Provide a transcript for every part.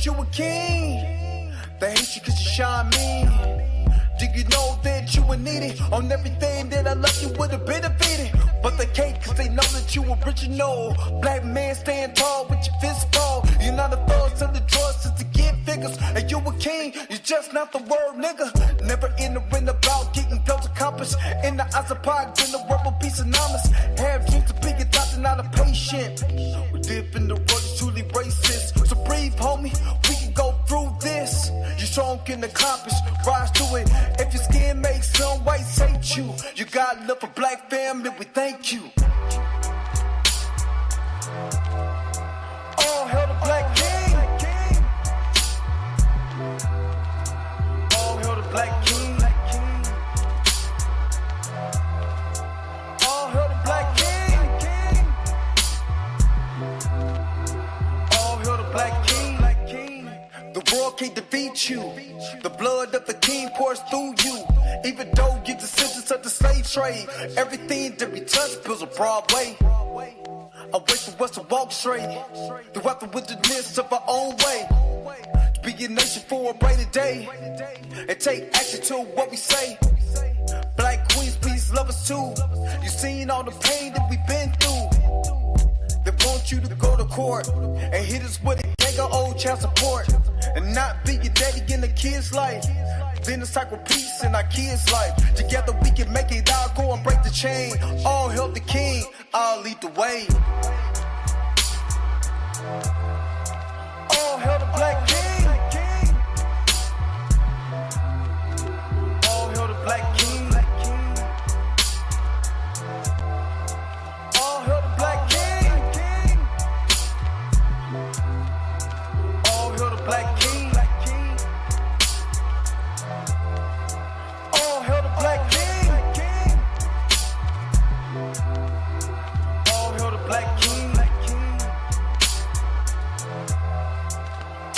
you a king. They hate you cause you shine mean. Do you know that you were needed? On everything that I love you would have benefited. But they can't cause they know that you original. Black man stand tall with your fist ball. You're not a thug to the drugs just to get figures. And you a king, you're just not the word nigga. Never in the ring about getting goals accomplished. In the eyes of pride, in the world of peace anonymous. Have dreams to be a doctor, not a patient. We live in the world that's truly racist. So breathe, homie, we can go through this. You're strong and accomplished, rise to it. If your skin makes some whites hate you, you got love for black family, we thank you. All hail the black king. All hail the black king. All hail the black king. All hail the black king. The world can't defeat you. The blood of the king pours through you. Even though you're descendants of the slave trade, everything that we touch builds a broad way. A way for us to walk straight throughout the wilderness of our own way. To be a nation for a brighter day and take action to what we say. Black queens, please love us too. You've seen all the pain that we've been through. They want you to go to court and hit us with a gang of old child support. And not be your daddy in the kid's life. Then the cycle peace in our kids' life. Together we can make it out, go and break the chain. All help the king, I'll lead the way. All hail the black king. All hail the black king. All hail the black king. All hail the black king. All hail the black king. All hail the black king. All hail the black king.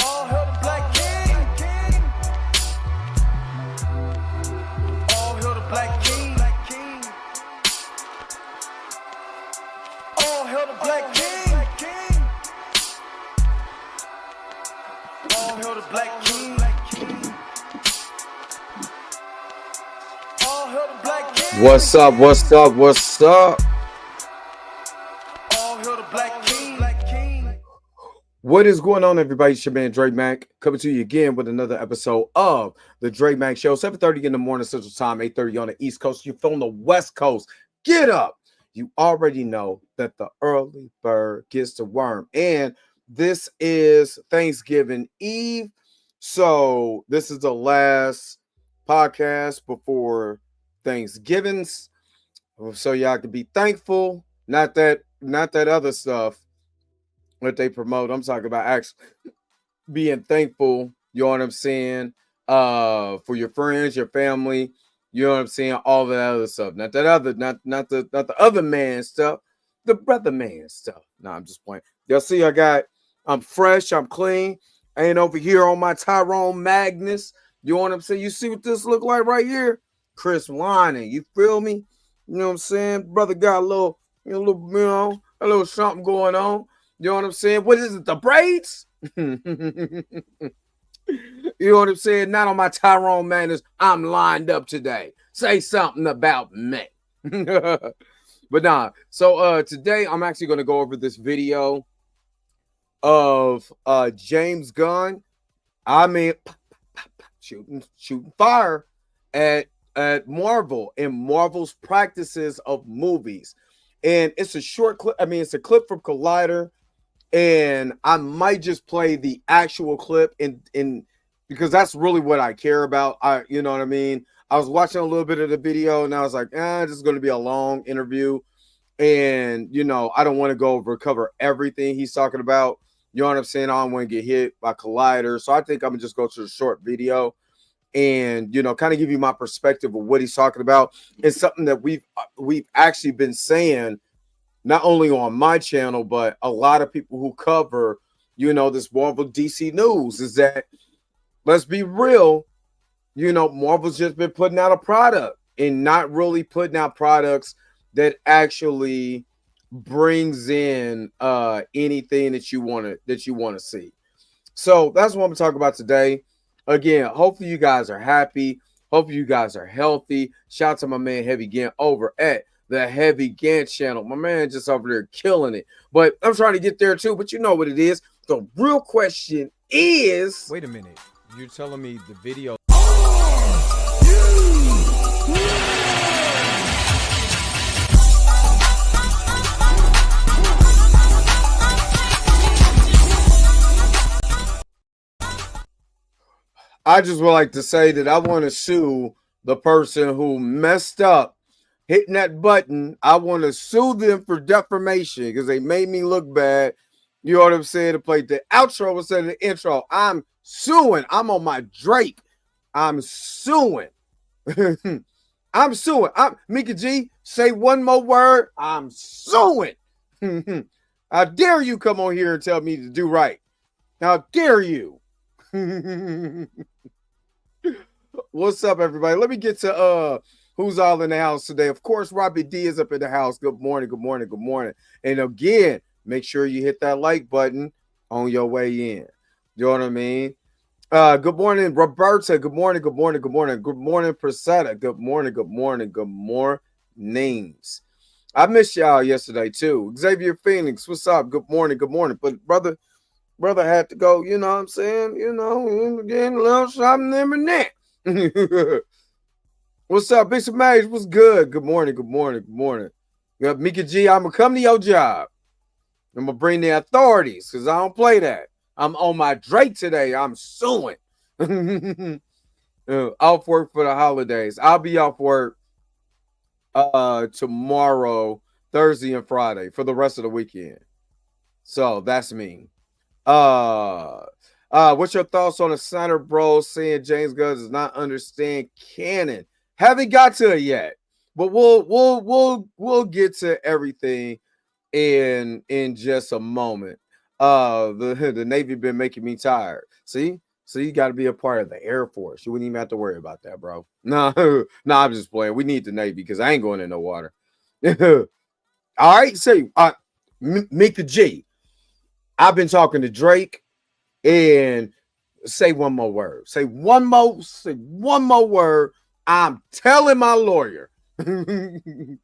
All hail the black king. All hail the black king. All hail the black king. All hail the black king. What's up? What's up? What's up? All hail the black king. What is going on, everybody? It's your man Dre Mac coming to you again with another episode of the Dre Mac Show. 7:30 in the morning Central Time, 8:30 on the East Coast. You're from the West Coast. Get up! You already know that the early bird gets the worm, and this is Thanksgiving Eve. So this is the last podcast before Thanksgivings, so y'all can be thankful. Not that other stuff that they promote. I'm talking about actually being thankful. You know what I'm saying? For your friends, your family. You know what I'm saying? All that other stuff. Not the other man stuff. The brother man stuff. No, I'm just playing. Y'all see, I'm fresh. I'm clean. I ain't over here on my Tyrone Magnus. You know what I'm saying? You see what this look like right here? Chris Lining. You feel me? You know what I'm saying? Brother got a little something going on. You know what I'm saying? What is it? The braids? You know what I'm saying? Not on my Tyrone Magnus. I'm lined up today. Say something about me. But nah. So today I'm actually going to go over this video of James Gunn. I mean, shooting fire at Marvel and Marvel's practices of movies. And it's a short clip. I mean, it's a clip from Collider. And I might just play the actual clip in because that's really what I care about. You know what I mean? I was watching a little bit of the video and I was like, this is going to be a long interview. And, you know, I don't want to go cover everything he's talking about. You know what I'm saying? I don't want to get hit by Collider. So I think I'm going to just go to the short video and, you know, kind of give you my perspective of what he's talking about. It's something that we've actually been saying, not only on my channel, but a lot of people who cover, you know, this Marvel DC news, is that, let's be real, you know, Marvel's just been putting out a product and not really putting out products that actually brings in anything that you want to see. So that's what I'm talking about today. Again, hopefully you guys are happy. Hopefully you guys are healthy. Shout out to my man Heavy Gant over at the Heavy Gant channel. My man just over there killing it. But I'm trying to get there too. But you know what it is. The real question is, wait a minute. You're telling me the video. I just would like to say that I want to sue the person who messed up hitting that button. I want to sue them for defamation because they made me look bad. You know what I'm saying? To play the outro instead of the intro. I'm suing. I'm on my Drake. I'm suing. I'm suing. Mika G, say one more word. I'm suing. How dare you come on here and tell me to do right? How dare you? What's up, everybody? Let me get to who's all in the house today. Of course, Robbie D is up in the house. Good morning, good morning, good morning. And again, make sure you hit that like button on your way in. You know what I mean? Good morning, Roberta. Good morning, good morning, good morning. Good morning, Presetta. Good morning, good morning, good mornings. I missed y'all yesterday too. Xavier Phoenix, what's up? Good morning, good morning. But brother had to go, you know what I'm saying? You know, getting a little something in my neck. What's up, Bishop Mays? What's good? Good morning, good morning, good morning. You got Mika G, I'm going to come to your job. I'm going to bring the authorities because I don't play that. I'm on my Drake today. I'm suing. Off work for the holidays. I'll be off work tomorrow, Thursday, and Friday for the rest of the weekend. So that's me. What's your thoughts on the Snyder Bros saying James Gunn does not understand canon? Haven't got to it yet, but we'll get to everything in just a moment. The Navy been making me tired. See, so you got to be a part of the Air Force. You wouldn't even have to worry about that, bro. No, no, I'm just playing. We need the Navy because I ain't going in no water. All right, say Mika G. I've been talking to Drake, and say one more word. Say one more word. I'm telling my lawyer. Junior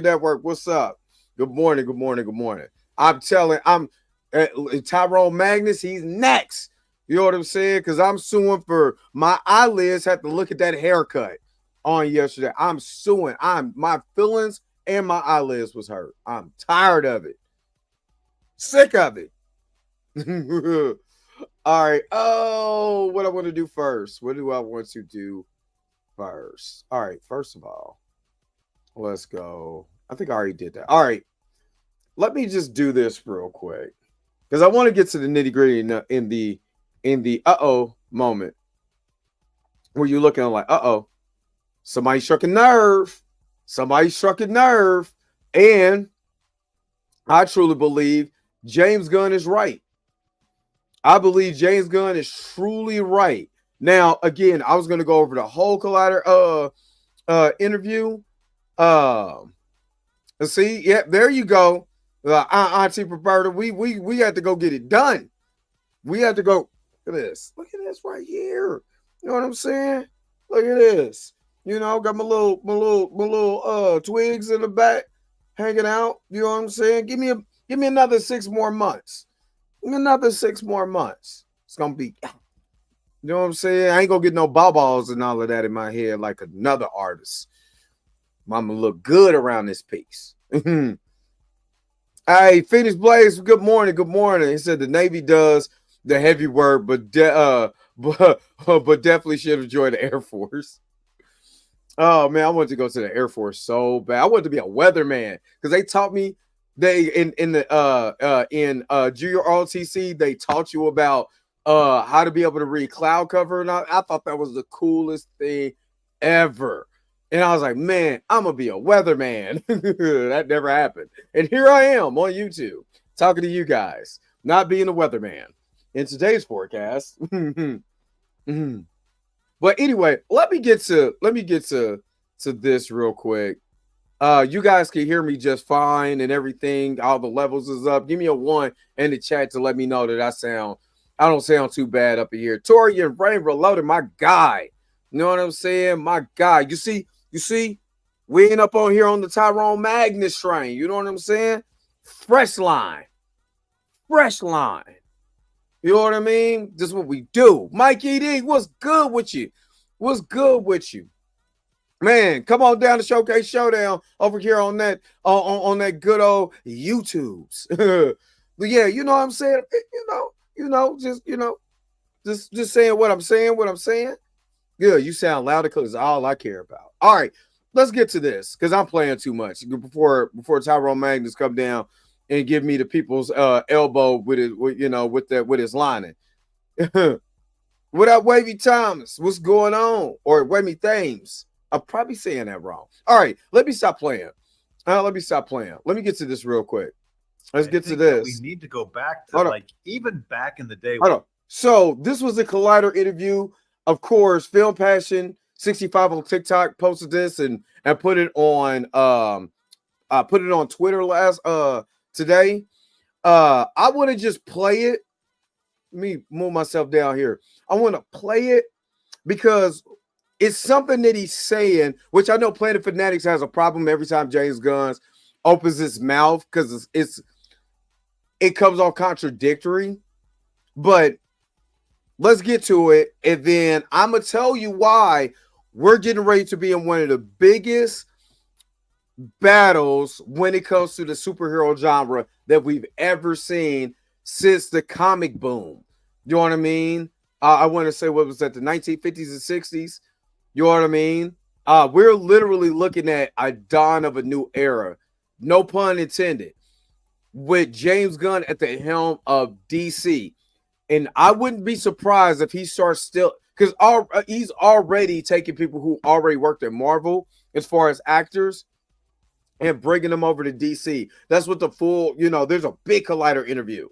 Network, what's up? Good morning, good morning, good morning. I'm Tyrone Magnus, he's next. You know what I'm saying? Because I'm suing for my eyelids had to look at that haircut on yesterday. I'm suing. My feelings and my eyelids was hurt. I'm tired of it. Sick of it. All right. Oh, what I want to do first. What do I want to do first? All right. First of all, let's go. I think I already did that. All right. Let me just do this real quick because I want to get to the nitty gritty in the moment where you're looking like somebody struck a nerve. Somebody struck a nerve, and I truly believe James Gunn is right. I believe James Gunn is truly right. Now, again, I was going to go over the whole Collider interview. See, yeah, there you go. Auntie Roberta, we had to go get it done. We had to go. Look at this. Look at this right here. You know what I'm saying? Look at this. You know, got my little twigs in the back hanging out. You know what I'm saying? Give me another 6 more months. Another 6 more months. It's gonna be, you know what I'm saying? I ain't gonna get no ball-balls and all of that in my head like another artist. I'm gonna look good around this piece. Hey, Phoenix Blaze, good morning. Good morning. He said the Navy does the heavy work, but definitely should have joined the Air Force. Oh man, I wanted to go to the Air Force so bad. I wanted to be a weatherman because they taught me in junior ROTC, they taught you about how to be able to read cloud cover, and I thought that was the coolest thing ever. And I was like, man, I'm gonna be a weatherman. That never happened. And here I am on YouTube talking to you guys, not being a weatherman in today's forecast. But anyway, let me get to this real quick. You guys can hear me just fine and everything. All the levels is up. Give me a 1 in the chat to let me know that I sound I don't sound too bad up in here. Torian Rain Reloaded, my guy. You know what I'm saying? My guy. You see, we ain't up on here on the Tyrone Magnus train. You know what I'm saying? Fresh line. Fresh line. You know what I mean? This is what we do. Mikey D, what's good with you? What's good with you? Man, come on down to Showcase Showdown over here on that on that good old YouTubes. But yeah, you know what I'm saying? Just saying what I'm saying. Good, you sound louder because it's all I care about. All right, let's get to this because I'm playing too much before Tyrone Magnus come down and give me the people's elbow with it, with his lining. What up, Wavy Thomas? What's going on? Or Wavy Thames? I'm probably saying that wrong. All right, let me stop playing. Let me get to this real quick. Let's get to this. We need to go back to even back in the day. Hold on. So this was a Collider interview. Of course, Film Passion 65 on TikTok posted this and put it on Twitter today. I want to just play it. Let me move myself down here. I want to play it because it's something that he's saying, which I know Planet Fanatics has a problem every time James Gunn opens his mouth because it comes off contradictory. But let's get to it, and then I'm gonna tell you why we're getting ready to be in one of the biggest battles when it comes to the superhero genre that we've ever seen since the comic boom. You know what I mean? I want to say, what was that, the 1950s and 60s? You know what I mean? We're literally looking at a dawn of a new era, no pun intended, with James Gunn at the helm of DC. And I wouldn't be surprised if he starts still, because he's already taking people who already worked at Marvel as far as actors and bringing them over to DC. That's what the full, there's a big Collider interview,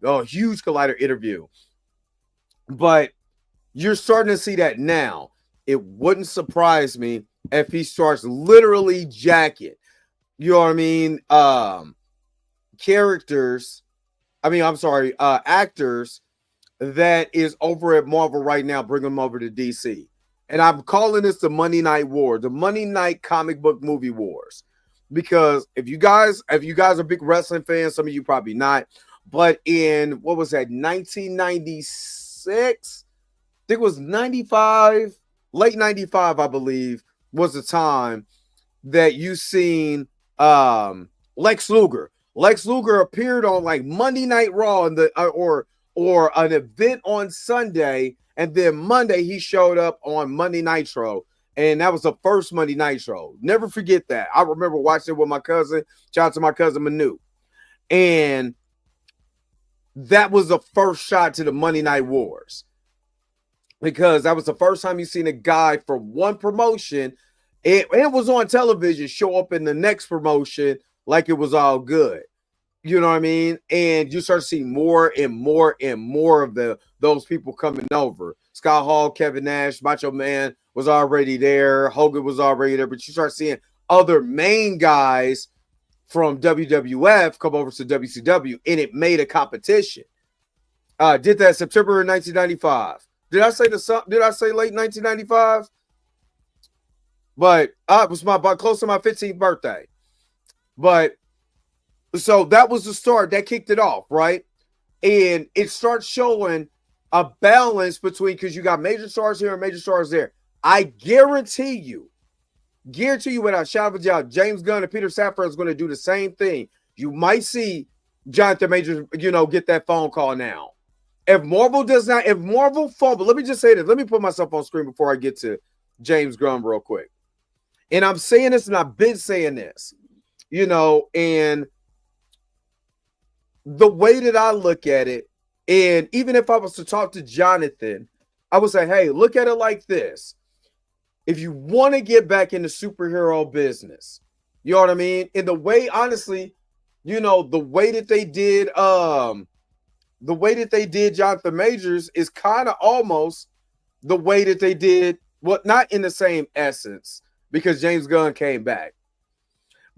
a huge Collider interview. But you're starting to see that now. It wouldn't surprise me if he starts literally jacking, you know what I mean? Actors that is over at Marvel right now, bring them over to DC. And I'm calling this the Monday Night War, the Monday Night comic book movie wars. Because if you guys are big wrestling fans, some of you probably not, but in, what was that, 1996? I think it was 95, late 95, I believe, was the time that you seen Lex Luger. Lex Luger appeared on like Monday Night Raw in the or an event on Sunday, and then Monday he showed up on Monday Nitro, and that was the first Monday Nitro. Never forget that. I remember watching it with my cousin. Shout out to my cousin Manu, and that was the first shot to the Monday Night Wars, because that was the first time you seen a guy from one promotion, it was on television, show up in the next promotion like it was all good. You know what I mean? And you start seeing more and more and more of those people coming over. Scott Hall, Kevin Nash, Macho Man was already there. Hogan was already there. But you start seeing other main guys from WWF come over to WCW, and it made a competition. Did that September 1995. Did I say late 1995? But it was close to my 15th birthday. But so that was the start that kicked it off, right? And it starts showing a balance between, because you got major stars here and major stars there. I guarantee you without shout out to James Gunn and Peter Safran is going to do the same thing. You might see Jonathan Majors, get that phone call now. If Marvel fumble, let me just say this. Let me put myself on screen before I get to James Gunn real quick. And I'm saying this, and I've been saying this, and the way that I look at it, and even if I was to talk to Jonathan, I would say, hey, look at it like this. If you want to get back in the superhero business, you know what I mean? And the way, honestly, the way that they did Jonathan Majors is kind of almost the way that they did, well, not in the same essence, because James Gunn came back.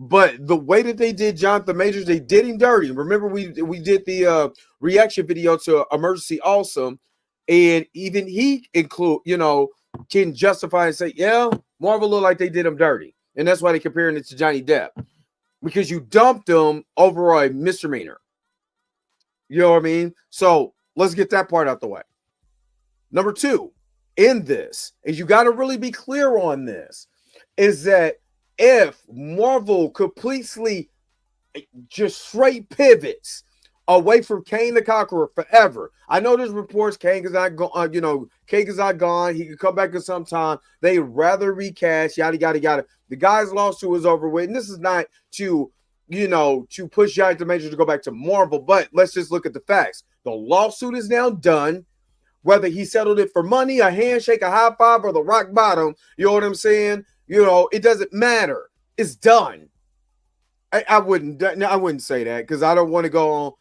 But the way that they did Jonathan Majors, they did him dirty. Remember, we did the reaction video to Emergency Awesome, and even he can justify and say, yeah, Marvel looked like they did him dirty. And that's why they're comparing it to Johnny Depp. Because you dumped him over a misdemeanor. You know what I mean? So let's get that part out the way. Number two, in this, and you got to really be clear on this, is that if Marvel completely just straight pivots away from Kang the Conqueror forever. I know there's reports Kang is not gone, Kang is not gone. He could come back at some time. They'd rather recast, yada, yada, yada. The guy's lawsuit is over with. And this is not to push Jonathan Majors to go back to Marvel, but let's just look at the facts. The lawsuit is now done. Whether he settled it for money, a handshake, a high five, or the rock bottom, you know what I'm saying? It doesn't matter. It's done. I wouldn't say that because I don't want to go on.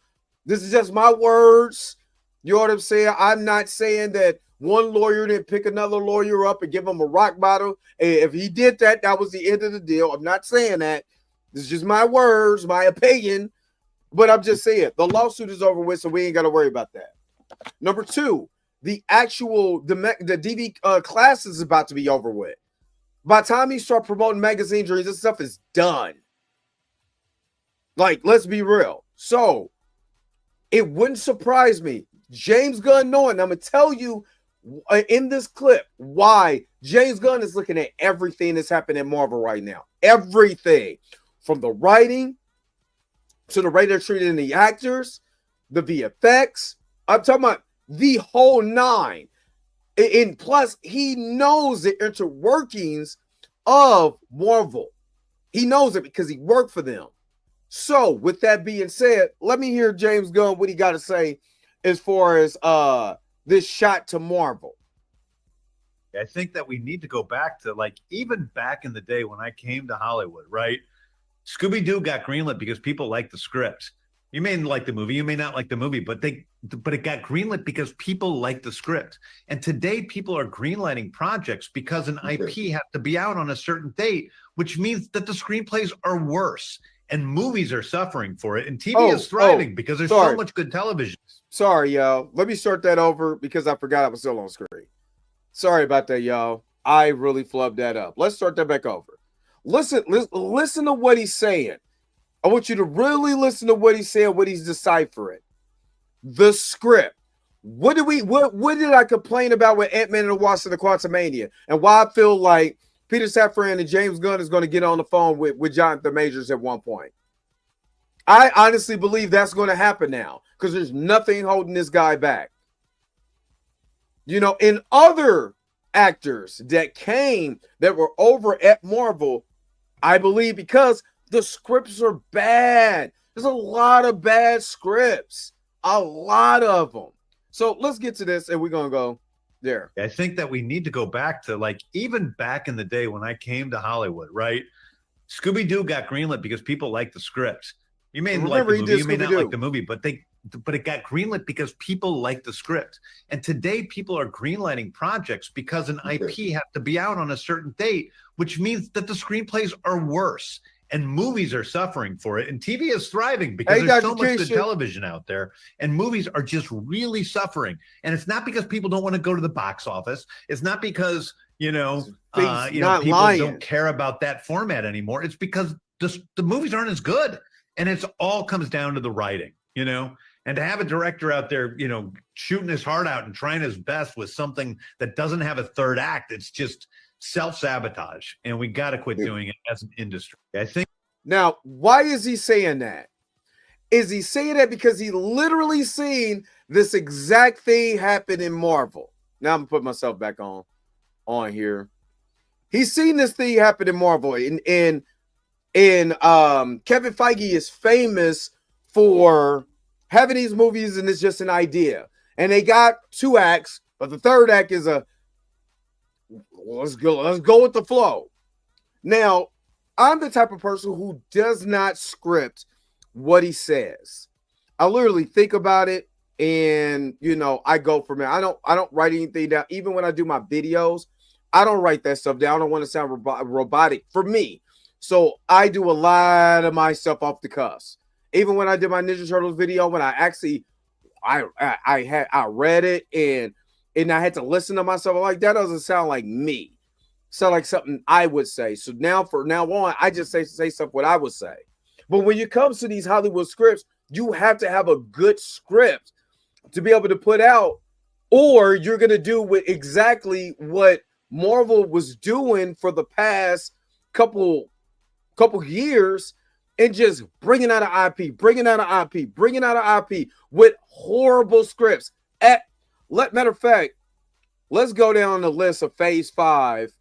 This is just my words. You know what I'm saying? I'm not saying that one lawyer didn't pick another lawyer up and give him a rock bottom. And if he did that, that was the end of the deal. I'm not saying that. This is just my words, my opinion. But I'm just saying the lawsuit is over with, so we ain't got to worry about that. Number two, the DV class is about to be over with. By the time you start promoting magazines, this stuff is done. Like, let's be real. So, it wouldn't surprise me. James Gunn knowing, I'm going to tell you in this clip why James Gunn is looking at everything that's happening in Marvel right now. Everything. From the writing to the way they're treating the actors, the VFX. I'm talking about the whole nine. And plus, he knows the interworkings of Marvel. He knows it because he worked for them. So, with that being said, let me hear James Gunn what he got to say as far as this shot to Marvel. I think that we need to go back to, like, even back in the day when I came to Hollywood, right? Scooby-Doo got greenlit because people liked the script. You may like the movie, you may not like the movie, but it got greenlit because people like the script. And today people are greenlighting projects because an IP has to be out on a certain date, which means that the screenplays are worse and movies are suffering for it. And TV is thriving because there's so much good television. Sorry, y'all. Let me start that over because I forgot I was still on screen. Sorry about that, y'all. I really flubbed that up. Let's start that back over. Listen to what he's saying. I want you to really listen to what he's saying, what he's deciphering. The script. What did I complain about with Ant-Man and the Wasp and the Quantumania? And why I feel like Peter Safran and James Gunn is going to get on the phone with Jonathan Majors at one point. I honestly believe that's going to happen now because there's nothing holding this guy back. In other actors that were over at Marvel, I believe because the scripts are bad. There's a lot of bad scripts. A lot of them. So let's get to this and we're going to go there. I think that we need to go back to, like, even back in the day when I came to Hollywood, right? Scooby-Doo got greenlit because people liked the script. You may like the movie, you may not like the movie, but it got greenlit because people like the script. And today people are greenlighting projects because an IP has to be out on a certain date, which means that the screenplays are worse and movies are suffering for it. And TV is thriving because there's so much good television out there and movies are just really suffering. And it's not because people don't want to go to the box office. It's not because, people don't care about that format anymore. It's because the movies aren't as good. And it's all comes down to the writing, and to have a director out there, shooting his heart out and trying his best with something that doesn't have a third act, it's just self-sabotage. And we got to quit doing it as an industry. I think. Now, why is he saying that? Is he saying that because he literally seen this exact thing happen in Marvel? Now I'm gonna put myself back on here. He's seen this thing happen in Marvel, and Kevin Feige is famous for having these movies and it's just an idea. And they got 2 acts, but the third act is let's go with the flow. Now, I'm the type of person who does not script what he says. I literally think about it and I go from there. I don't write anything down. Even when I do my videos, I don't write that stuff down. I don't want to sound robotic for me. So I do a lot of my stuff off the cuff. Even when I did my Ninja Turtles video, when I actually I read it and I had to listen to myself, I'm like, that doesn't sound like me. Sound like something I would say. So now from now on, I just say stuff what I would say. But when it comes to these Hollywood scripts, you have to have a good script to be able to put out, or you're gonna do with exactly what Marvel was doing for the past couple years, and just bringing out an IP with horrible scripts. Matter of fact, let's go down the list of Phase 5.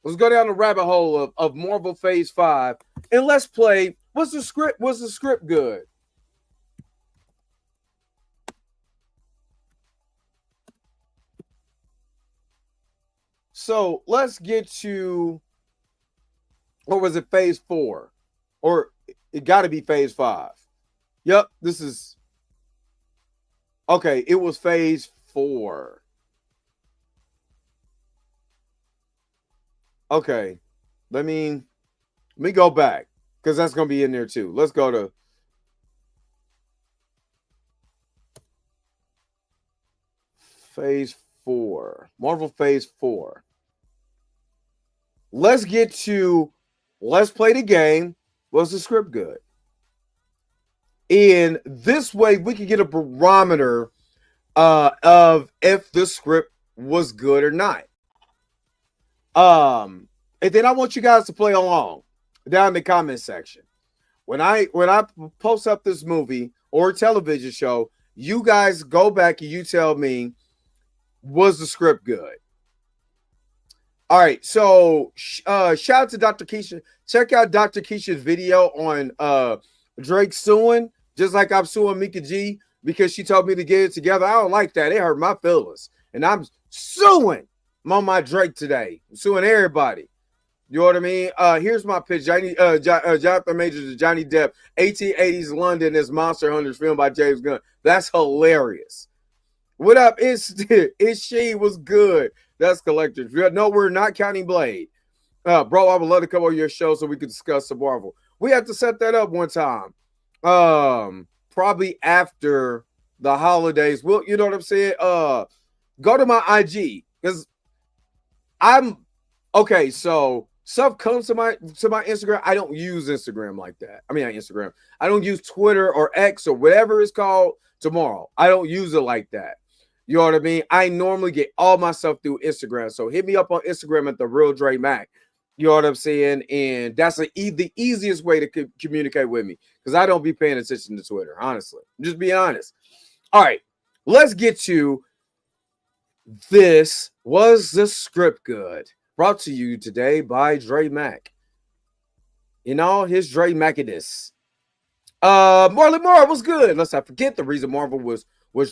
Let's go down the rabbit hole of Marvel Phase 5, and let's play. Was the script good? So let's get to, or was it Phase 4? Or it got to be Phase 5. Yep, this is, okay, it was Phase 4. Okay, let me go back, because that's going to be in there too. Let's go to Phase 4. Marvel Phase 4. Let's get to, let's play the game. Was the script good? And this way we can get a barometer of if the script was good or not. And then I want you guys to play along down in the comment section. When I post up this movie or television show, you guys go back and you tell me, was the script good? All right, so shout out to Dr. Keisha. Check out Dr. Keisha's video on Drake suing, just like I'm suing Mika G because she told me to get it together. I don't like that. It hurt my feelings. And I'm suing. I'm on my Drake today. I'm suing everybody. You know what I mean? Here's my pitch. Jonathan Majors to Johnny Depp, 1880s London is Monster Hunters, filmed by James Gunn. That's hilarious. What up? It's she was good. That's collectors. No, we're not counting Blade. Bro, I would love to come on your show so we could discuss some Marvel. We have to set that up one time. Probably after the holidays. Well, you know what I'm saying? Go to my IG, because I'm okay. So stuff comes to my Instagram. I don't use Instagram like that. I mean, not Instagram. I don't use Twitter or X or whatever it's called tomorrow. I don't use it like that. You know what I mean? I normally get all my stuff through Instagram. So hit me up on Instagram at the Real Dre Mac. You know what I'm saying? And that's the easiest way to communicate with me, because I don't be paying attention to Twitter, honestly. Just being honest. All right, let's get to this. Was the script good? Brought to you today by Dre Mac. In all his Dre Mac-ness. Marley Marl was good. Let's not forget the reason Marvel was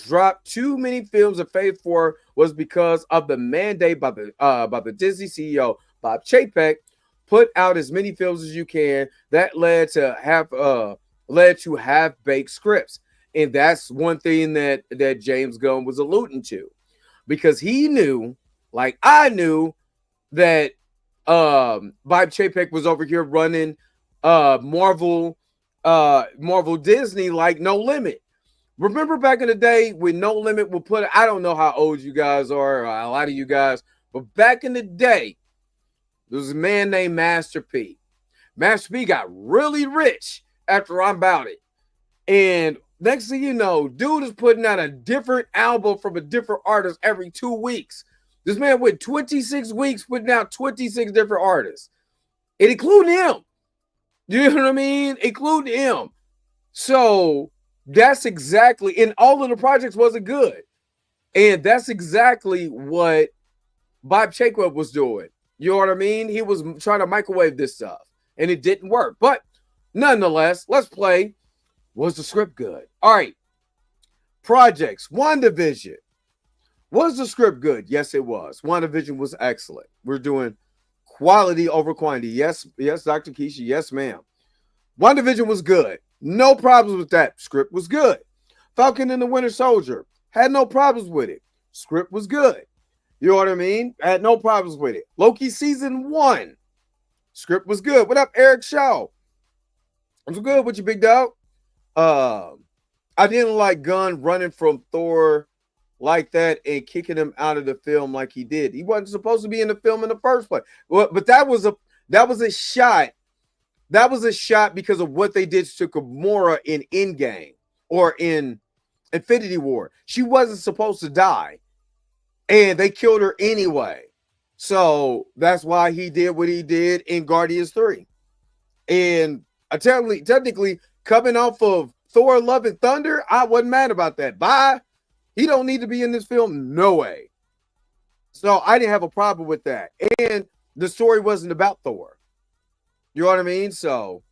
dropped too many films in Phase 4 was because of the mandate by the Disney CEO Bob Chapek. Put out as many films as you can. That led to half-baked scripts, and that's one thing that James Gunn was alluding to, because he knew, like I knew, that Bob Chapek was over here running Marvel Disney like No Limit. Remember back in the day when No Limit would put, I don't know how old you guys are, a lot of you guys, but back in the day, there was a man named Master P. Master P got really rich after I'm About It. And next thing you know, dude is putting out a different album from a different artist every 2 weeks. This man went 26 weeks putting out 26 different artists. And including him. You know what I mean? Including him. So that's exactly, and all of the projects wasn't good. And that's exactly what Bob Chapek was doing. You know what I mean? He was trying to microwave this stuff, and it didn't work. But nonetheless, let's play. Was the script good? All right. Projects. WandaVision. Was the script good? Yes, it was. WandaVision was excellent. We're doing quality over quantity. Yes, Dr. Keisha. Yes, ma'am. WandaVision was good. No problems with that. Script was good. Falcon and the Winter Soldier. Had no problems with it. Script was good. You know what I mean? Had no problems with it. Loki season 1. Script was good. What up, Eric Shaw? I'm good with you, big dog. I didn't like Gunn running from Thor like that and kicking him out of the film like he did. He wasn't supposed to be in the film in the first place. But that was a shot. That was a shot because of what they did to Gamora in Endgame or in Infinity War. She wasn't supposed to die, and they killed her anyway. So that's why he did what he did in Guardians 3. And technically, coming off of Thor: Love and Thunder, I wasn't mad about that. Bye. He don't need to be in this film. No way. So I didn't have a problem with that. And the story wasn't about Thor. You know what I mean? So,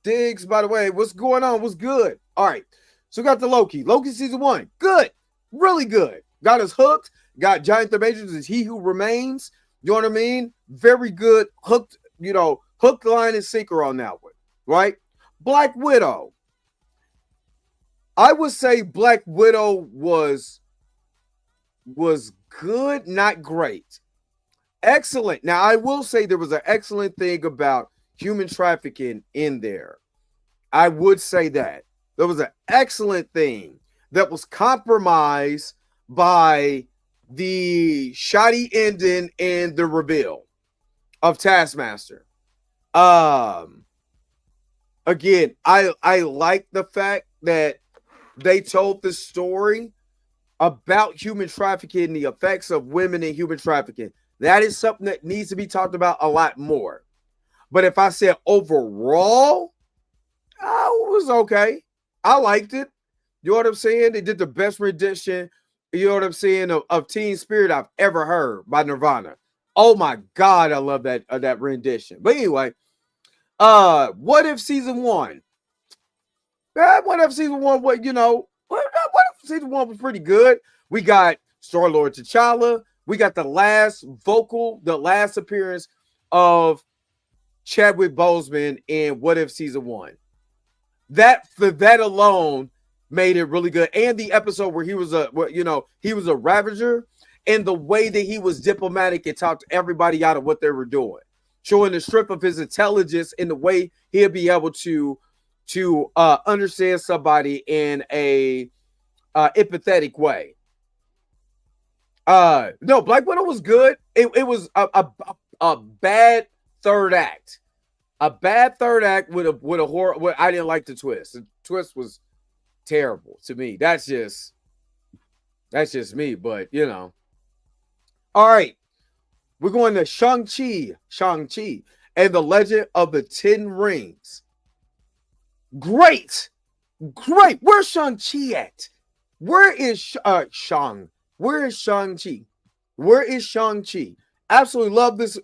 Diggs, by the way, what's going on? What's good? All right. So we got the Loki. Loki season 1. Good. Really good. Got us hooked. Got Jonathan Majors as He Who Remains. You know what I mean? Very good. Hooked, hook, line, and sinker on that one. Right? Black Widow. I would say Black Widow was good, not great. Excellent. Now, I will say there was an excellent thing about human trafficking in there. I would say that. There was an excellent thing that was compromised by the shoddy ending and the reveal of Taskmaster. Again, I like the fact that they told the story about human trafficking and the effects of women in human trafficking. That is something that needs to be talked about a lot more. But if I said overall, it was okay. I liked it. You know what I'm saying? They did the best rendition, you know what I'm saying, of Teen Spirit I've ever heard by Nirvana. Oh my God, I love that rendition. But anyway, What If season 1? What If season 1? What if season 1 was pretty good? We got Star-Lord T'Challa. We got the last appearance of Chadwick Boseman in What If season 1. That alone made it really good. And the episode where he was a Ravager, and the way that he was diplomatic and talked everybody out of what they were doing, showing the strength of his intelligence and the way he'll be able to understand somebody in a empathetic way. No, Black Widow was good. It was a bad third act. A bad third act with a horror. I didn't like the twist. The twist was terrible to me. That's just me, but All right. We're going to Shang-Chi and the Legend of the Ten Rings. Great. Where's Shang-Chi at? Where is Shang? Where is Shang-Chi? Where is Shang-Chi? Absolutely love this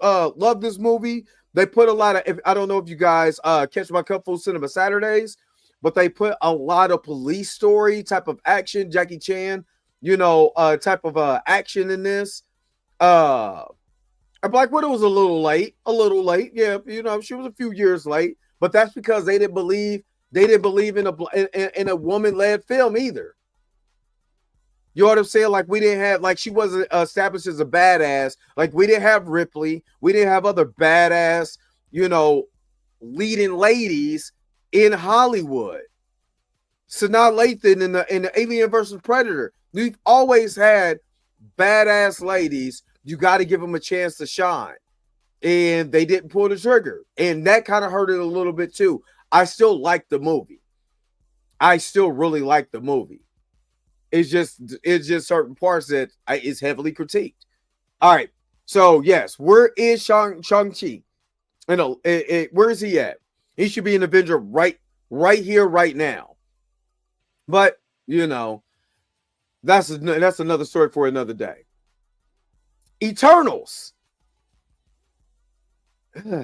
movie. They put a lot of, I don't know if you guys catch my Cupful Cinema Saturdays, but they put a lot of police story type of action, Jackie Chan, type of action in this. Black Widow was a little late. Yeah, she was a few years late, but that's because they didn't believe in a woman-led film either. You know what I'm saying? Like, we didn't have, like, she wasn't established as a badass. Like, we didn't have Ripley. We didn't have other badass, leading ladies in Hollywood. Sanaa Lathan in the Alien versus Predator. We've always had badass ladies. You got to give them a chance to shine. And they didn't pull the trigger. And that kind of hurt it a little bit too. I still like the movie. I still really like the movie. It's just certain parts that is heavily critiqued. All right. So yes, where is Shang-Chi? Where is he at? He should be an Avenger right here, right now. But that's another story for another day. Eternals. Personally,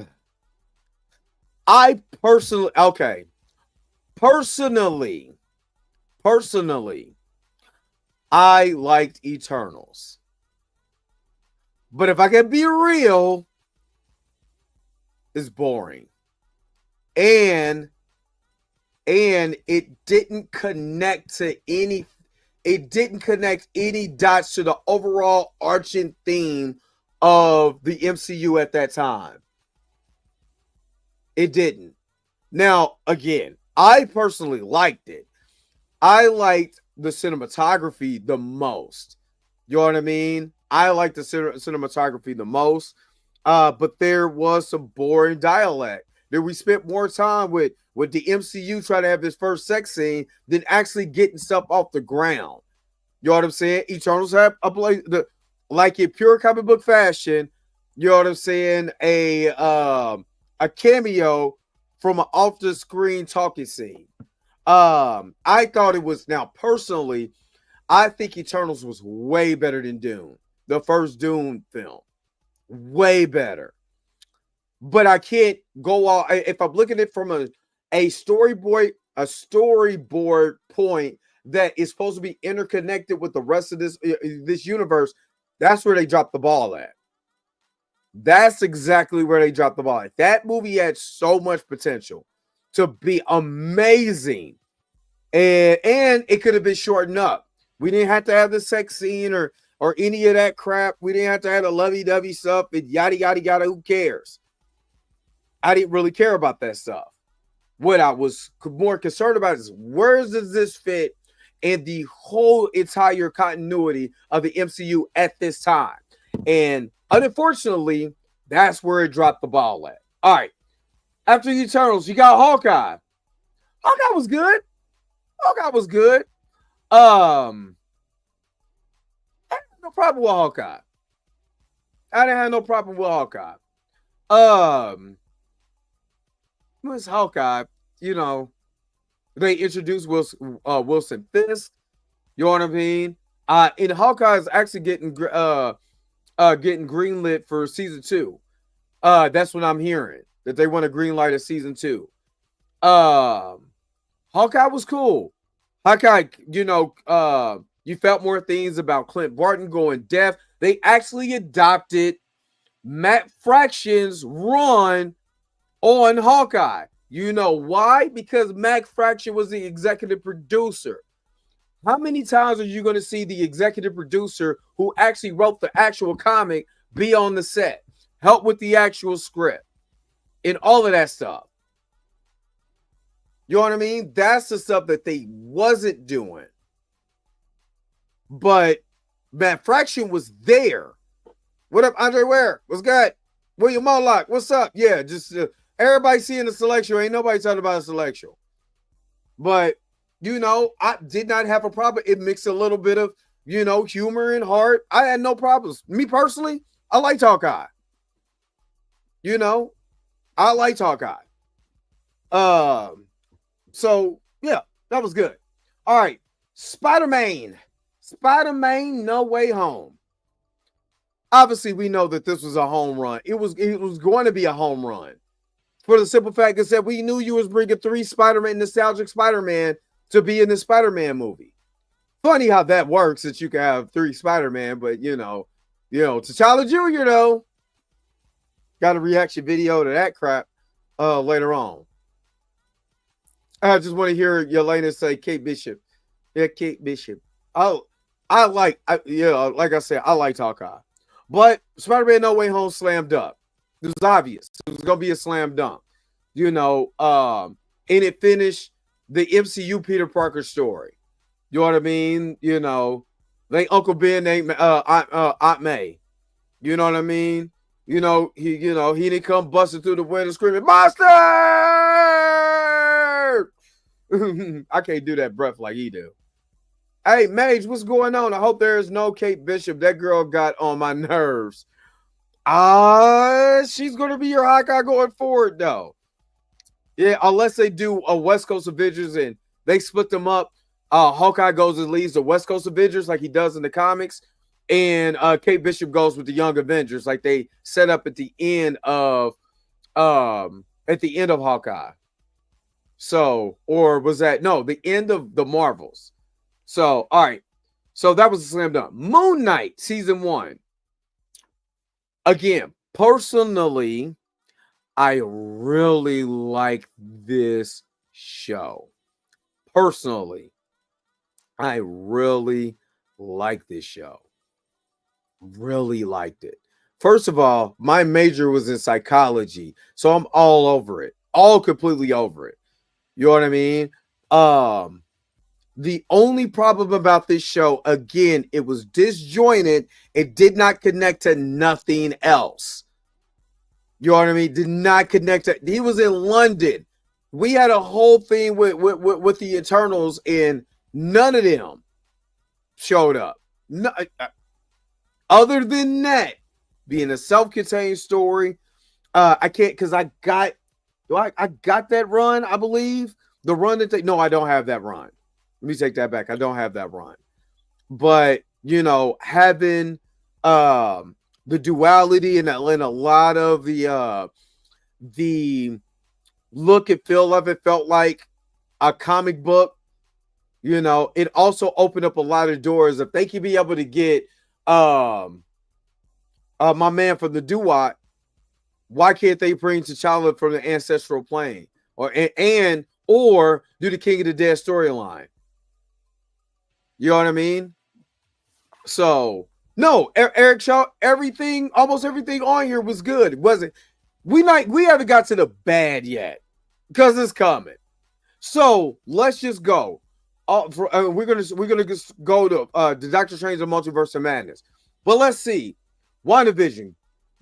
I liked Eternals. But if I can be real, it's boring. And it didn't connect any dots to the overall arching theme of the MCU at that time. It didn't. Now, again, I personally liked it. I liked the cinematography the most. You know what I mean? I liked the cinematography the most. But there was some boring dialect. That we spent more time with the MCU trying to have this first sex scene than actually getting stuff off the ground. You know what I'm saying? Eternals have a place, like in pure comic book fashion. You know what I'm saying? A cameo from an off the screen talking scene. I thought it was, now personally, I think Eternals was way better than Dune, the first Dune film, way better. But I can't go all, if I'm looking at it from a storyboard point that is supposed to be interconnected with the rest of this universe. That's where they dropped the ball at. That's exactly where they dropped the ball at. That movie had so much potential to be amazing, and it could have been shortened up. We didn't have to have the sex scene or any of that crap. We didn't have to have the lovey-dovey stuff and yada yada yada. Who cares? I didn't really care about that stuff. What I was more concerned about is, where does this fit in the whole entire continuity of the MCU at this time? And unfortunately, that's where it dropped the ball at. All right. After the Eternals, you got Hawkeye. Hawkeye was good. Hawkeye was good. I had no problem with Hawkeye. I didn't have no problem with Hawkeye. Was Hawkeye, you know, they introduced Wilson Fisk. You know what I mean? And Hawkeye is actually getting greenlit for season 2. That's what I'm hearing, that they want to greenlight a season 2. Hawkeye was cool. Hawkeye, you know, you felt more things about Clint Barton going deaf. They actually adopted Matt Fraction's run on Hawkeye. You know why? Because Matt Fraction was the executive producer. How many times are you going to see the executive producer who actually wrote the actual comic be on the set, help with the actual script, and all of that stuff? You know what I mean? That's the stuff that they wasn't doing. But Matt Fraction was there. What up, Andre Ware? What's good? William Moloch, what's up? Yeah, just everybody seeing the selection. Ain't nobody talking about a selection. But, you know, I did not have a problem. It mixed a little bit of, you know, humor and heart. I had no problems. Me personally, I liked Hawkeye. You know, I liked Hawkeye. So, yeah, that was good. All right, Spider-Man. Spider-Man No Way Home. Obviously, we know that this was a home run. It was going to be a home run. For the simple fact that we knew you was bringing 3 Spider-Man, nostalgic Spider-Man, to be in the Spider-Man movie. Funny how that works, that you can have 3 Spider-Man, but you know, T'Challa Jr. though. Got a reaction video to that crap later on. I just want to hear Yelena say Kate Bishop. Yeah, Kate Bishop. Like I said, I like Hawkeye. But Spider-Man No Way Home slam dunk. It was obvious. It was going to be a slam dunk. You know, and it finished the MCU Peter Parker story. You know what I mean? You know, they Uncle Ben named Aunt May. You know what I mean? You know, he didn't come busting through the window screaming, "Monster!" I can't do that breath like he do. Hey, Mage, what's going on? I hope there is no Kate Bishop. That girl got on my nerves. She's going to be your Hawkeye going forward, though. Yeah, unless they do a West Coast Avengers and they split them up. Hawkeye goes and leads the West Coast Avengers like he does in the comics. And Kate Bishop goes with the Young Avengers like they set up at the end of Hawkeye. So, or was that the end of the Marvels? So, all right. So that was a slam dunk. Moon Knight season 1. Again, personally, I really like this show. Personally, I really like this show. Really liked it. First of all, my major was in psychology, so I'm all over it. all completely over it. You know what I mean? The only problem about this show, again, it was disjointed. It did not connect to nothing else. You know what I mean? Did not connect to. He was in London. We had a whole thing with the Eternals, and none of them showed up. No, other than that, being a self-contained story, I can't because I got that run. I believe the run that no, I don't have that run. Let me take that back. I don't have that run. But you know, having the duality and a lot of the look and feel of it felt like a comic book. You know, it also opened up a lot of doors. If they could be able to get my man from the Duat, why can't they bring T'Challa from the ancestral plane or do the King of the Dead storyline? You know what I mean? So no, Eric Shaw, almost everything on here was good. It wasn't. We haven't got to the bad yet because it's coming. So let's just go. We're gonna just go to the Doctor Strange and Multiverse of Madness. But let's see. WandaVision,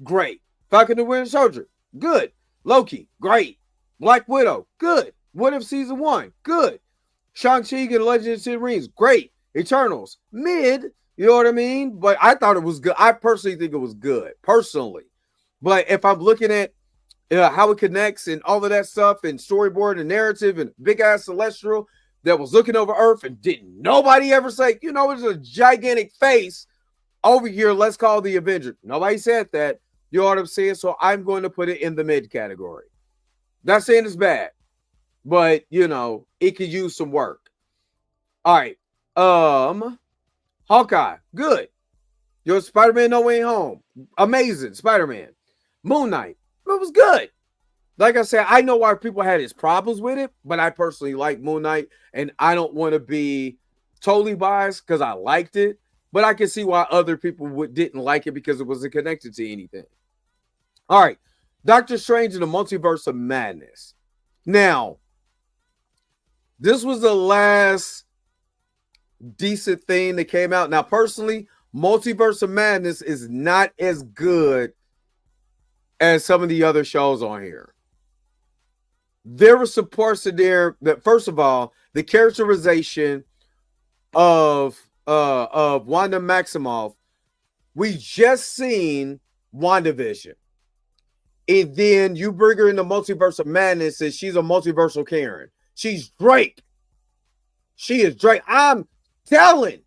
great. Falcon and Winter Soldier, good. Loki, great. Black Widow, good. What If Season 1, good. Shang-Chi and Legends of the Rings, great. Eternals, mid. You know what I mean? But I thought it was good. I personally think it was good, personally. But if I'm looking at how it connects and all of that stuff and storyboard and narrative and big ass celestial that was looking over Earth and didn't nobody ever say, you know, it's a gigantic face over here. Let's call the Avenger. Nobody said that. You know what I'm saying? So I'm going to put it in the mid category. Not saying it's bad, but you know, it could use some work. All right. Hawkeye, good. Your Spider-Man No Way Home, amazing. Spider-Man. Moon Knight, it was good. Like I said, I know why people had his problems with it, but I personally like Moon Knight, and I don't want to be totally biased because I liked it, but I can see why other people didn't like it because it wasn't connected to anything. All right, Doctor Strange in the Multiverse of Madness. Now, this was the last decent thing that came out. Now, personally, Multiverse of Madness is not as good as some of the other shows on here. There were some parts in there that, first of all, the characterization of Wanda Maximoff, we just seen WandaVision. And then you bring her in the Multiverse of Madness and she's a multiversal Karen. She's Drake. She is Drake. I'm telling.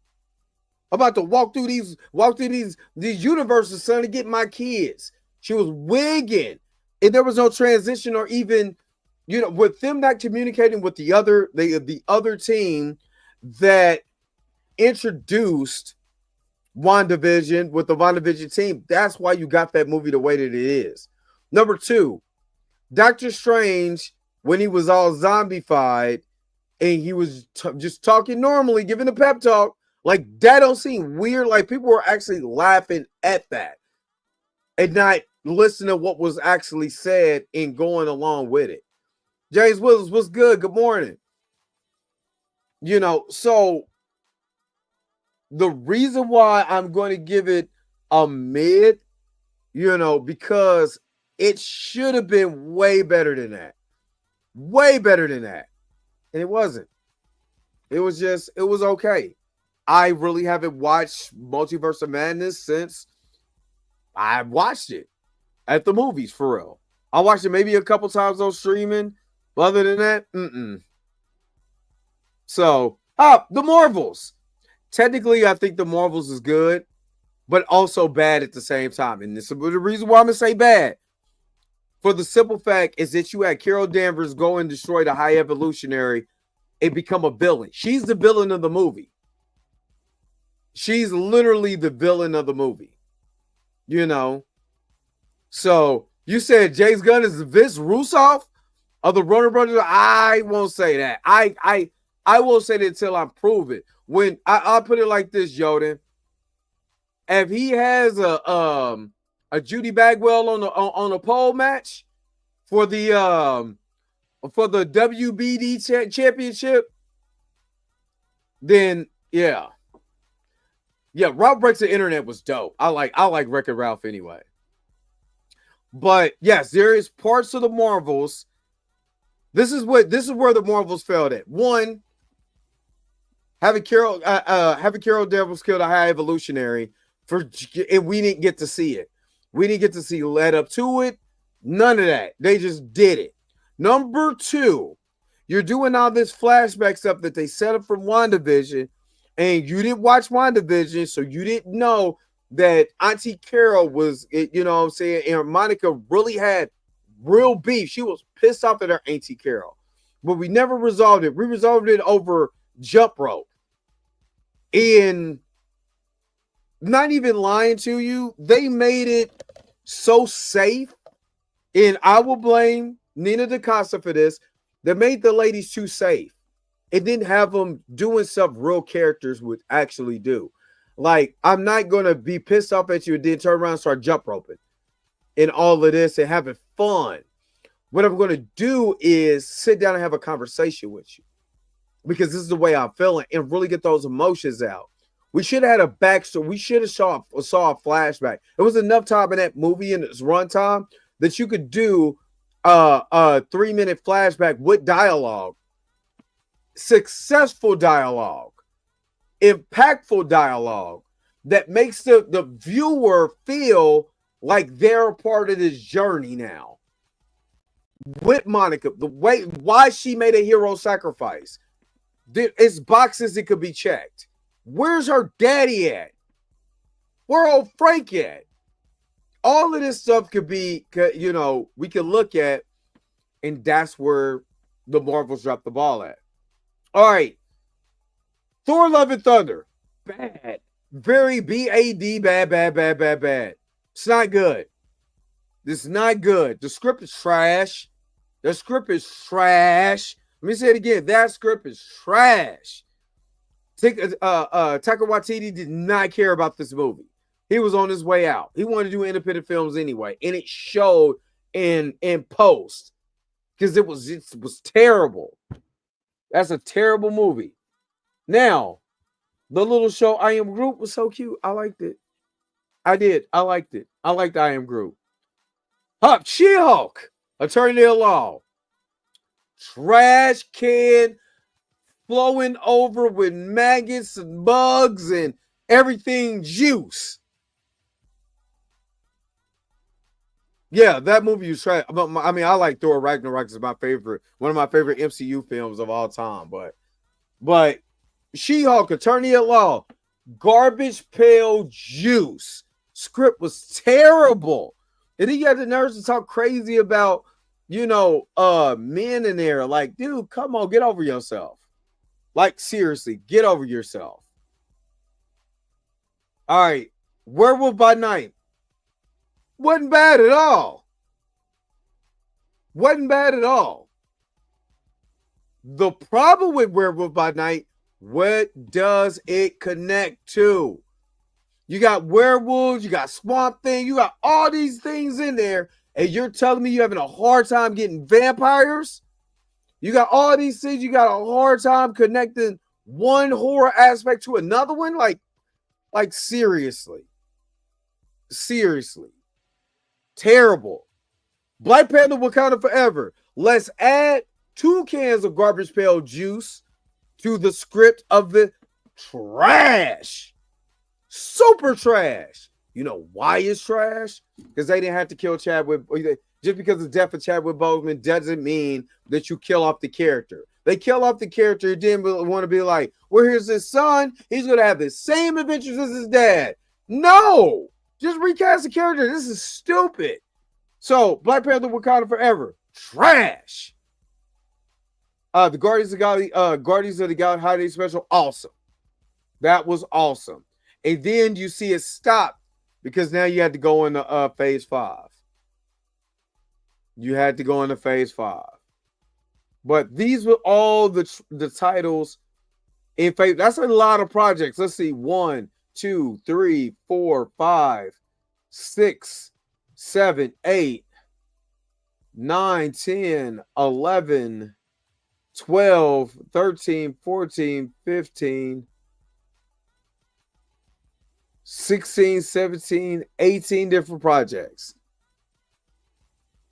I'm about to walk through these universes, son, to get my kids. She was wigging. And there was no transition or even, you know, with them not communicating with the other team that introduced WandaVision with the WandaVision team. That's why you got that movie the way that it is. Number 2, Doctor Strange, when he was all zombified and he was just talking normally, giving a pep talk, like that don't seem weird. Like people were actually laughing at that and not listening to what was actually said and going along with it. James Willis, what's good? Good morning. You know, so the reason why I'm going to give it a mid, you know, because it should have been way better than that. Way better than that. And it wasn't. It was okay. I really haven't watched Multiverse of Madness since I watched it at the movies, for real. I watched it maybe a couple times on streaming. But other than that, So, the Marvels. Technically, I think the Marvels is good, but also bad at the same time. And this is the reason why I'm going to say bad. For the simple fact is that you had Carol Danvers go and destroy the High Evolutionary and become a villain. She's the villain of the movie. She's literally the villain of the movie. You know? So, you said James Gunn is Vince Russo of the Warner Brothers? I won't say that. I won't say that until I prove it. When I'll put it like this, Jordan. If he has a Judy Bagwell on a pole match for the for the WBD championship, then yeah. Yeah, Ralph Breaks the Internet was dope. I like Wreck-It Ralph anyway. But yes, there is parts of the Marvels. This is where the Marvels failed at. One, having Carol Devils killed a High Evolutionary and we didn't get to see it. We didn't get to see led up to it. None of that. They just did it. Number two, you're doing all this flashback stuff that they set up from WandaVision, and you didn't watch WandaVision, so you didn't know that Auntie Carol was, you know what I'm saying, and Monica really had real beef. She was pissed off at her Auntie Carol. But we never resolved it. We resolved it over jump rope. And not even lying to you, they made it so safe. And I will blame Nina DaCosta for this. They made the ladies too safe. It didn't have them doing stuff real characters would actually do. Like, I'm not going to be pissed off at you and then turn around and start jump roping and all of this and having fun. What I'm going to do is sit down and have a conversation with you, because this is the way I'm feeling, and really get those emotions out. We should have had a backstory. We should have saw a flashback. There was enough time in that movie in its runtime that you could do a 3-minute flashback with dialogue, successful dialogue, impactful dialogue that makes the viewer feel like they're a part of this journey now. With Monica, the way why she made a hero sacrifice, it's boxes that could be checked. Where's her daddy at? Where old Frank at? All of this stuff could be, you know, we could look at, and that's where the Marvels dropped the ball at. All right. Thor Love and Thunder. Bad. Very B-A-D, bad. It's not good. This is not good. The script is trash. The script is trash. Let me say it again. That script is trash. Taika Waititi did not care about this movie. He was on his way out. He wanted to do independent films anyway, and it showed in post, because it was terrible. That's a terrible movie. Now, the little show I Am Groot was so cute. I liked it. I did. I liked it. I liked I Am Groot. She-Hulk, Attorney at Law. Trash can flowing over with maggots and bugs and everything juice. Yeah, that movie was trash. I mean, I like Thor Ragnarok. Is my favorite, one of my favorite MCU films of all time. But She-Hulk, Attorney at Law, garbage pail juice. Script was terrible. And then you had the nerves to talk crazy about, you know, men in there. Like, dude, come on, get over yourself. Like, seriously, get over yourself. All right, Werewolf by Night. Wasn't bad at all. Wasn't bad at all. The problem with Werewolf by Night, what does it connect to? You got werewolves, you got Swamp Thing, you got all these things in there, and you're telling me you're having a hard time getting vampires? You got all these things, you got a hard time connecting one horror aspect to another one? Like seriously. Seriously. Terrible. Black Panther Wakanda Forever. Let's add 2 cans of garbage pail juice to the script of the trash. Super trash. You know why it's trash? Because they didn't have to kill Chadwick. Just because the death of Chadwick Boseman doesn't mean that you kill off the character. They kill off the character, didn't want to be like, well, here's his son. He's going to have the same adventures as his dad. No. Just recast the character. This is stupid. So, Black Panther Wakanda Forever. Trash. The Guardians of the Galaxy Holiday Special. Awesome. That was awesome. And then you see it stop because now you had to go into phase 5. You had to go into phase 5. But these were all the titles in phase. That's a lot of projects. Let's see. 1, 2, 3, 4, 5, 6, 7, 8, 9, 10, 11, 12, 13, 14, 15, 16, 17, 18 different projects.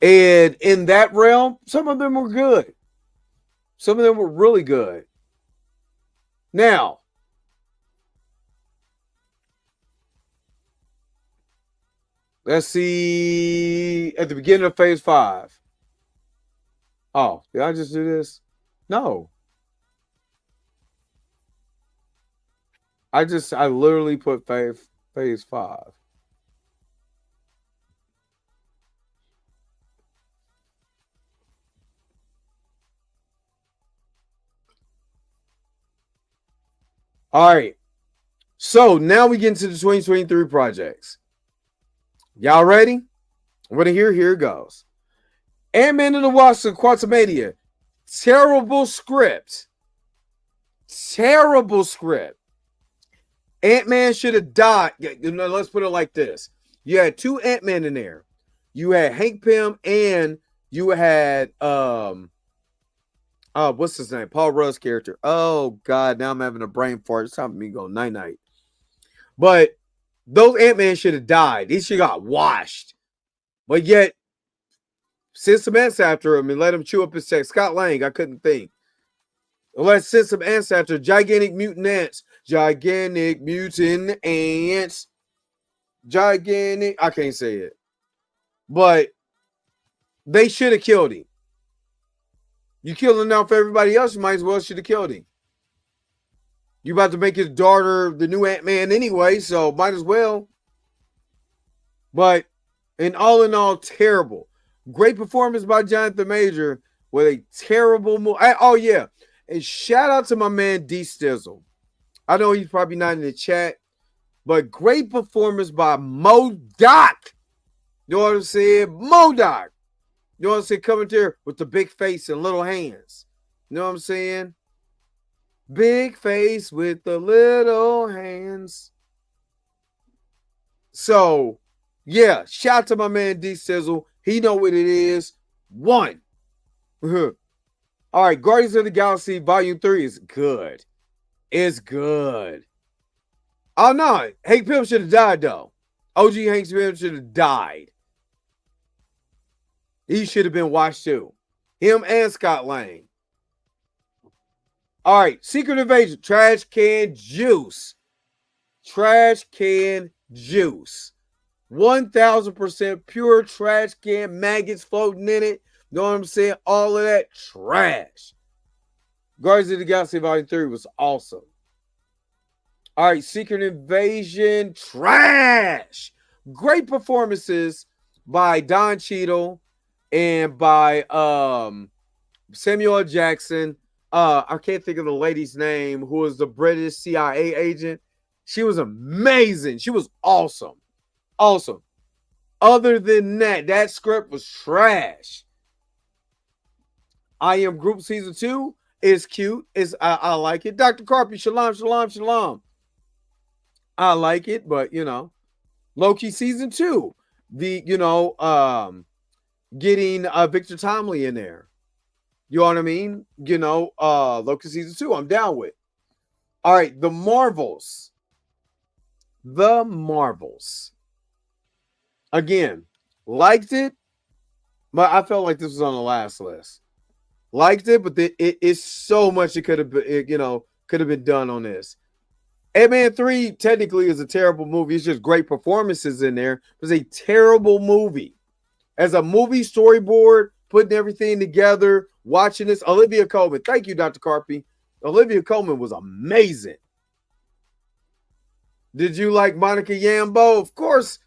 And in that realm, some of them were good. Some of them were really good. Now, let's see at the beginning of phase 5. Oh, did I just do this? No. I literally put phase 5. All right. So now we get into the 2023 projects. Y'all ready? I'm going to hear. Here it goes. Ant-Man and the Wasp of Quantumania. Terrible script. Terrible script. Ant-Man should have died. Let's put it like this. You had 2 Ant-Man in there. You had Hank Pym and you had what's his name? Paul Rudd's character. Oh God, now I'm having a brain fart. It's time for me to go night-night. But those Ant-Man should have died. He should have got washed. But yet, send some ants after him and let him chew up his text. Scott Lang, I couldn't think. Let's send some ants after gigantic mutant ants. Gigantic mutant ants. Gigantic. I can't say it. But they should have killed him. You killing out for everybody else, you might as well should have killed him. You about to make his daughter the new Ant-Man anyway, so might as well. But in all, terrible. Great performance by Jonathan Major with a terrible movie. Oh, yeah. And shout out to my man D Stizzle. I know he's probably not in the chat, but great performance by MODOK. You know what I'm saying? MODOK. You know what I'm saying? Coming there with the big face and little hands. You know what I'm saying? Big face with the little hands. So, yeah, shout out to my man D Sizzle. He know what it is. 1. All right, Guardians of the Galaxy Volume 3 is good. It's good. Oh, no. Hank Pym should have died, though. OG Hank Pym should have died. He should have been watched, too. Him and Scott Lang. All right, Secret Invasion. Trash can juice. Trash can juice. 1,000% pure trash can. Maggots floating in it. You know what I'm saying? All of that trash. Guardians of the Galaxy Volume 3 was awesome. All right, Secret Invasion. Trash. Great performances by Don Cheadle and by Samuel L. Jackson. I can't think of the lady's name who was the British CIA agent. She was amazing. She was awesome. Awesome. Other than that, that script was trash. I Am Group Season 2 is cute. I like it. Dr. Carpy, shalom, shalom, shalom. I like it, but, Loki Season 2. Getting Victor Tomley in there. You know what I mean? Loki Season 2, I'm down with. All right, The Marvels. The Marvels. Again, liked it, but I felt like this was on the last list. Liked it, but it's so much it could have been, could have been done on this. Ant-Man 3 technically is a terrible movie. It's just great performances in there. It's a terrible movie. As a movie storyboard, putting everything together, watching this, Olivia Colman. Thank you, Dr. Carpy. Olivia Colman was amazing. Did you like Monica Yambo? Of course.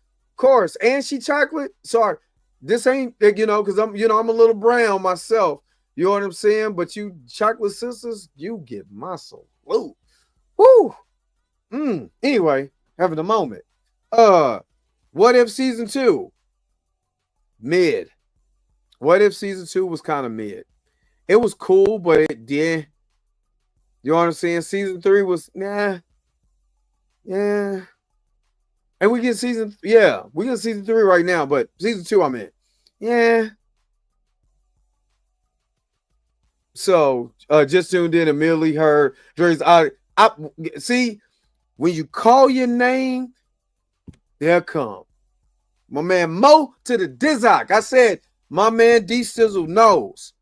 And she chocolate. Sorry, this ain't, because I'm a little brown myself. You know what I'm saying? But you chocolate sisters, you get my soul. Woo. Anyway, having a moment. What If Season 2? Mid. What If Season 2 was kind of mid. It was cool, but it did. You know what I'm saying? Season 3 was, nah. Yeah. And we get season 3 right now, but season 2 I'm in. Yeah. So just tuned in, immediately heard Dre's. I see when you call your name, there come my man Mo to the Dizzock. I said my man D Sizzle knows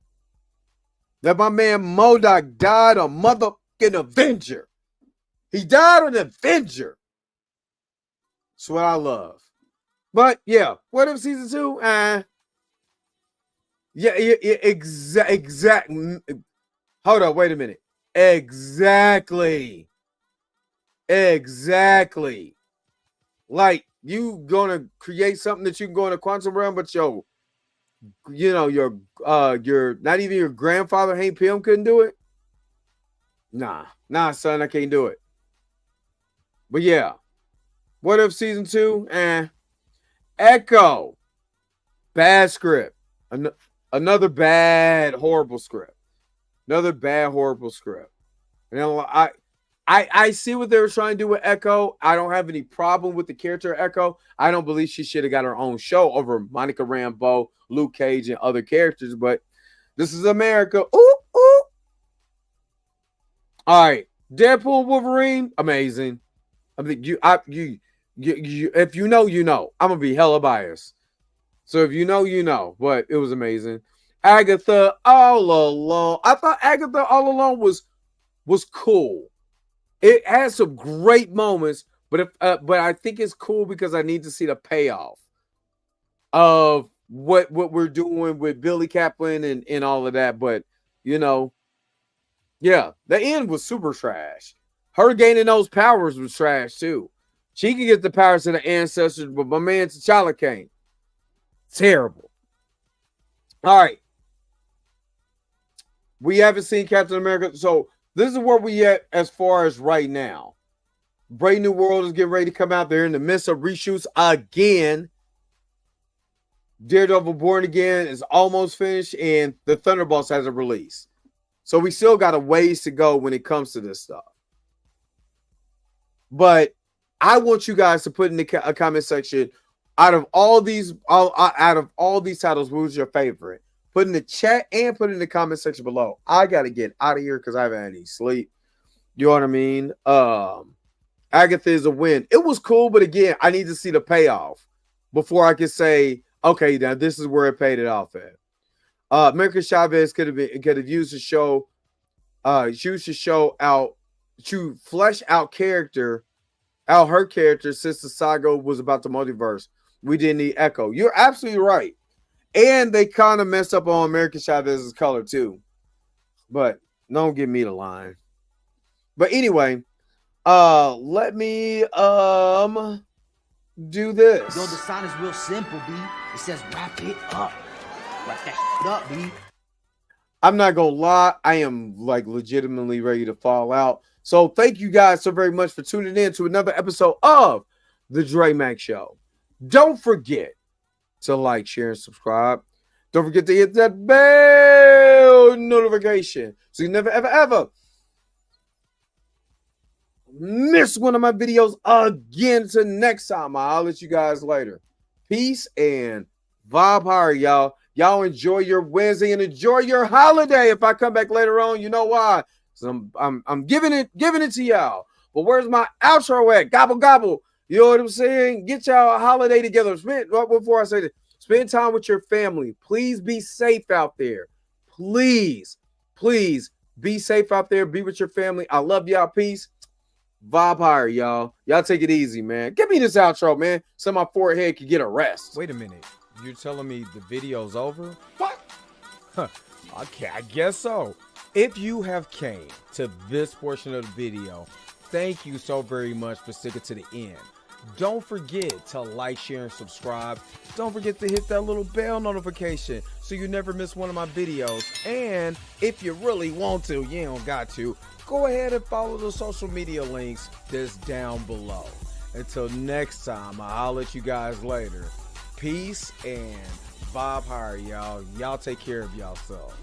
that my man Mo Doc died a motherfucking Avenger. He died an Avenger. That's what I love. But yeah, what if season 2? Yeah, exact. Hold on, wait a minute. Exactly. Like, you gonna create something that you can go in a quantum realm, but your not even your grandfather Hank Pym couldn't do it. Nah, son, I can't do it. But yeah, what if season 2? Echo, bad script. Another bad, horrible script. And I see what they were trying to do with Echo. I don't have any problem with the character Echo. I don't believe she should have got her own show over Monica Rambeau, Luke Cage, and other characters. But this is America. Ooh, ooh. All right, Deadpool, Wolverine, amazing. I mean, you. If you know, you know. I'm gonna be hella biased. So if you know, you know. But it was amazing. Agatha All Alone. I thought Agatha All Alone was cool. It has some great moments, but I think it's cool because I need to see the payoff of what we're doing with Billy Kaplan and all of that. But yeah, the end was super trash. Her gaining those powers was trash too. She can get the powers of the ancestors, but my man T'Challa can't. Terrible. All right. We haven't seen Captain America. So this is where we at as far as right now. Brave New World is getting ready to come out. They're in the midst of reshoots again. Daredevil Born Again is almost finished, and the Thunderbolts hasn't released. So we still got a ways to go when it comes to this stuff. But I want you guys to put in the comment section, out of all these titles, what was your favorite? Put in the chat and put in the comment section below. I got to get out of here because I haven't had any sleep. You know what I mean? Agatha is a win. It was cool, but again, I need to see the payoff before I can say, okay, now this is where it paid it off at. America Chavez could have used the show, to flesh out her character since the saga was about the multiverse. We didn't need Echo. You're absolutely right. And they kind of messed up on America Chavez's color too. But don't give me the line. But anyway, let me do this. Yo, the sign is real simple, B. It says wrap it up. Wrap that shit up, B. I'm not gonna lie, I am like legitimately ready to fall out. So thank you guys so very much for tuning in to another episode of the Dre Mac Show. Don't forget to like, share, and subscribe. Don't forget to hit that bell notification so you never, ever, ever miss one of my videos again. Until next time, I'll let you guys later. Peace and vibe higher, y'all. Y'all enjoy your Wednesday and enjoy your holiday. If I come back later on, you know why? So I'm giving it to y'all. But where's my outro at? Gobble gobble. You know what I'm saying? Get y'all a holiday together. Before I say this, spend time with your family. Please be safe out there. Please be safe out there. Be with your family. I love y'all. Peace. Vibe higher, y'all. Y'all take it easy, man. Give me this outro, man, so my forehead can get a rest. Wait a minute. You're telling me the video's over? What? Okay, I guess so. If you have came to this portion of the video, thank you so very much for sticking to the end. Don't forget to like, share, and subscribe. Don't forget to hit that little bell notification so you never miss one of my videos. And if you really want to, you don't got to, go ahead and follow the social media links that's down below. Until next time, I'll holler at you guys later. Peace and vibe higher, y'all. Y'all take care of yourself.